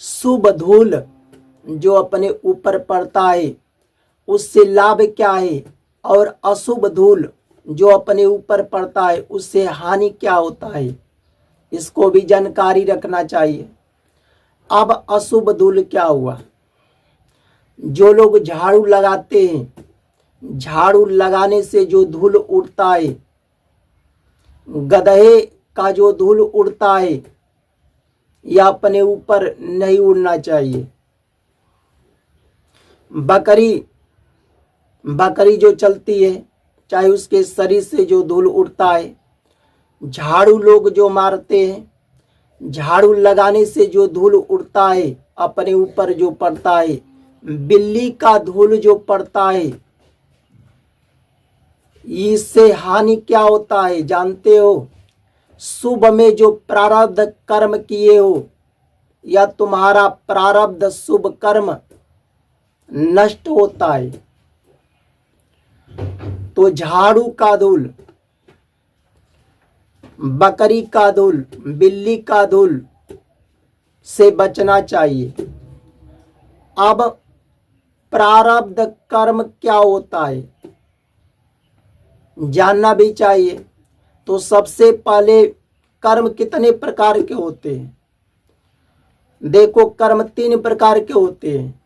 शुभ धूल जो अपने ऊपर पड़ता है उससे लाभ क्या है, और अशुभ धूल जो अपने ऊपर पड़ता है उससे हानि क्या होता है, इसको भी जानकारी रखना चाहिए। अब अशुभ धूल क्या हुआ? जो लोग झाड़ू लगाते हैं, झाड़ू लगाने से जो धूल उड़ता है, गधे का जो धूल उड़ता है, यह अपने ऊपर नहीं उड़ना चाहिए। बकरी जो चलती है, चाहे उसके शरीर से जो धूल उड़ता है, झाड़ू लोग जो मारते हैं, झाड़ू लगाने से जो धूल उड़ता है अपने ऊपर जो पड़ता है, बिल्ली का धूल जो पड़ता है, इससे हानि क्या होता है जानते हो? शुभ में जो प्रारब्ध कर्म किए हो या तुम्हारा प्रारब्ध शुभ कर्म नष्ट होता है। तो झाड़ू का धूल, बकरी का धूल, बिल्ली का धूल से बचना चाहिए। अब प्रारब्ध कर्म क्या होता है जानना भी चाहिए। तो सबसे पहले कर्म कितने प्रकार के होते हैं? देखो, कर्म 3 प्रकार के होते हैं: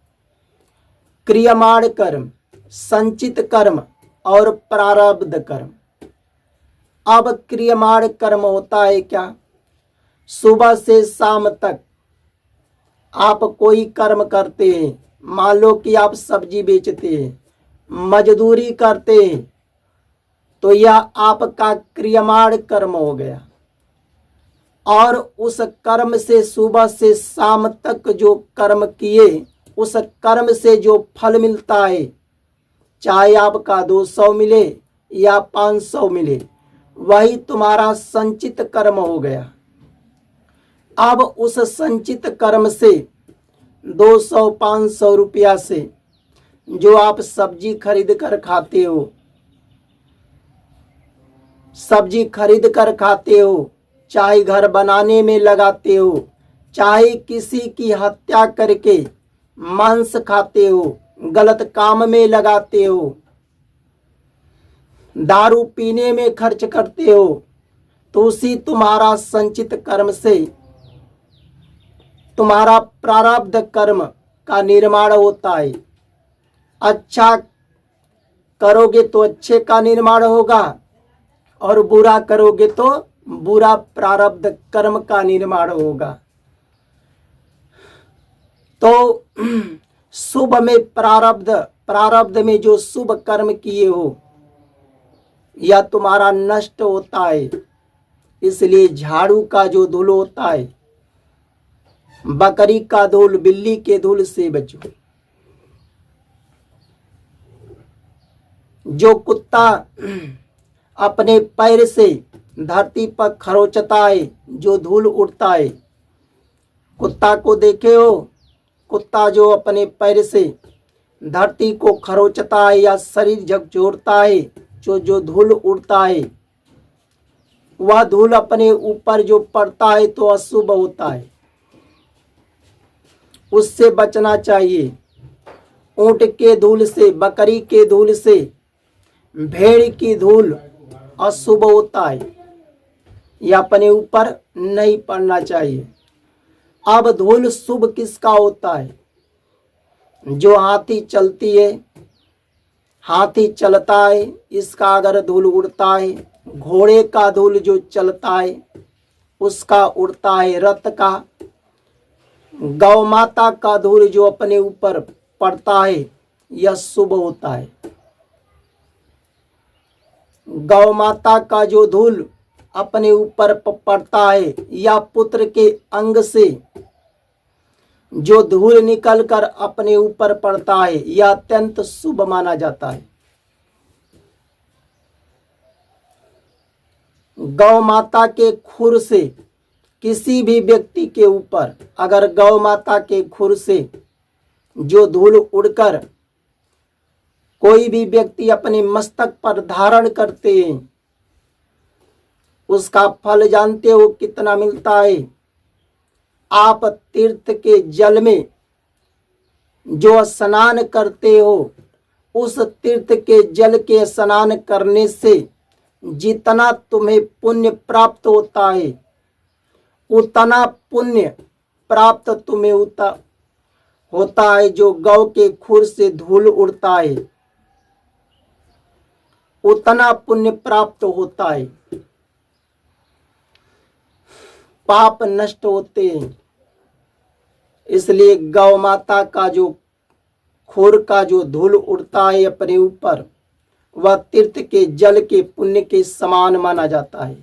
क्रियमाण कर्म, संचित कर्म और प्रारब्ध कर्म। अब क्रियमाण कर्म होता है क्या? सुबह से शाम तक आप कोई कर्म करते हैं, मान लो कि आप सब्जी बेचते हैं, मजदूरी करते हैं, तो यह आपका क्रियमाण कर्म हो गया। और उस कर्म से सुबह से शाम तक जो कर्म किए, उस कर्म से जो फल मिलता है, चाहे आपका 200 मिले या 500 मिले, वही तुम्हारा संचित कर्म हो गया। अब उस संचित कर्म से 200-500 रुपया से जो आप सब्जी खरीद कर खाते हो, चाहे घर बनाने में लगाते हो, चाहे किसी की हत्या करके मांस खाते हो, गलत काम में लगाते हो, दारू पीने में खर्च करते हो, तो उसी तुम्हारा संचित कर्म से तुम्हारा प्रारब्ध कर्म का निर्माण होता है। अच्छा करोगे तो अच्छे का निर्माण होगा, और बुरा करोगे तो बुरा प्रारब्ध कर्म का निर्माण होगा। तो शुभ में प्रारब्ध में जो शुभ कर्म किए हो, यह तुम्हारा नष्ट होता है। इसलिए झाड़ू का जो धूल होता है, बकरी का धूल, बिल्ली के धूल से बचो। जो कुत्ता अपने पैर से धरती पर खरोचता है, जो धूल उड़ता है, कुत्ता को देखे हो? कुत्ता जो अपने पैर से धरती को खरोचता है या शरीर झकझोरता है, जो धूल उड़ता है, वह धूल अपने ऊपर जो पड़ता है तो अशुभ होता है, उससे बचना चाहिए। ऊंट के धूल से, बकरी के धूल से, भेड़ की धूल अशुभ होता है, यह अपने ऊपर नहीं पड़ना चाहिए। अब धूल शुभ किसका होता है? जो हाथी चलती है, हाथी चलता है, इसका अगर धूल उड़ता है, घोड़े का धूल जो चलता है उसका उड़ता है, रथ का, गौ माता का धूल जो अपने ऊपर पड़ता है, यह शुभ होता है। गौ माता का जो धूल अपने ऊपर पड़ता है, या पुत्र के अंग से जो धूल निकलकर अपने ऊपर पड़ता है, यह अत्यंत शुभ माना जाता है। गौ माता के खुर से किसी भी व्यक्ति के ऊपर, अगर गौ माता के खुर से जो धूल उड़कर कोई भी व्यक्ति अपने मस्तक पर धारण करते हैं, उसका फल जानते हो कितना मिलता है? आप तीर्थ के जल में जो स्नान करते हो, उस तीर्थ के जल के स्नान करने से जितना तुम्हें पुण्य प्राप्त होता है, उतना पुण्य प्राप्त तुम्हें होता है जो गौ के खुर से धूल उड़ता है, उतना पुण्य प्राप्त होता है। पाप नष्ट होते हैं। इसलिए गौ माता का जो खुर का जो धूल उड़ता है अपने ऊपर, वह तीर्थ के जल के पुण्य के समान माना जाता है।